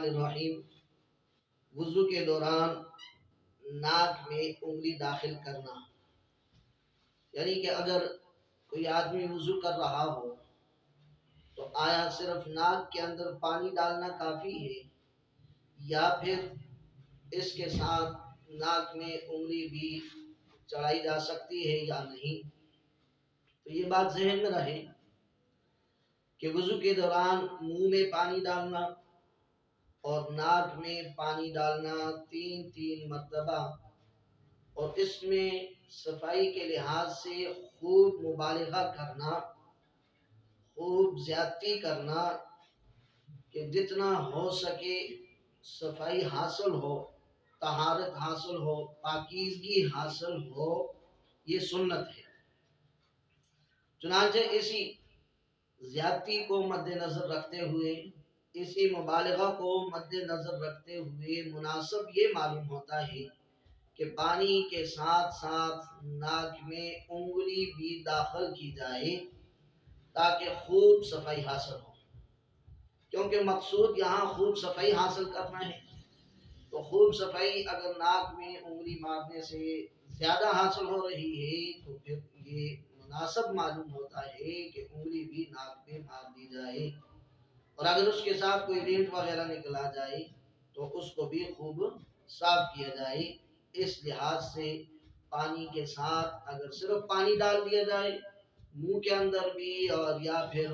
الرحیم وضو کے دوران ناک میں انگلی داخل کرنا، یعنی کہ اگر کوئی آدمی وضو کر رہا ہو تو آیا صرف ناک کے اندر پانی ڈالنا کافی ہے یا پھر اس کے ساتھ ناک میں انگلی بھی چڑھائی جا سکتی ہے یا نہیں؟ تو یہ بات ذہن میں رہے کہ وضو کے دوران منہ میں پانی ڈالنا اور ناک میں پانی ڈالنا 3 مرتبہ، اور اس میں صفائی کے لحاظ سے خوب مبالغہ کرنا، خوب زیادتی کرنا کہ جتنا ہو سکے صفائی حاصل ہو، طہارت حاصل ہو، پاکیزگی حاصل ہو، یہ سنت ہے۔ چنانچہ اسی زیادتی کو مد نظر رکھتے ہوئے، اسی مبالغہ کو مد نظر رکھتے ہوئے مناسب یہ معلوم ہوتا ہے کہ پانی کے ساتھ ساتھ ناک میں انگلی بھی داخل کی جائے تاکہ خوب صفائی حاصل ہو، کیونکہ مقصود یہاں خوب صفائی حاصل کرنا ہے۔ تو خوب صفائی اگر ناک میں انگلی مارنے سے زیادہ حاصل ہو رہی ہے تو پھر یہ مناسب معلوم ہوتا ہے کہ انگلی بھی ناک میں مار دی جائے، اور اگر اس کے ساتھ کوئی رینٹ وغیرہ نکلا جائے تو اس کو بھی خوب صاف کیا جائے۔ اس لحاظ سے پانی کے ساتھ اگر صرف پانی ڈال دیا جائے منہ کے اندر بھی اور یا پھر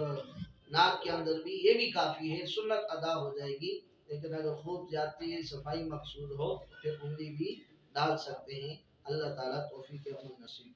ناک کے اندر بھی، یہ بھی کافی ہے، سنت ادا ہو جائے گی۔ لیکن اگر خوب زیادتی صفائی مقصود ہو پھر انگلی بھی ڈال سکتے ہیں۔ اللہ تعالیٰ توفیق عمل نصیب۔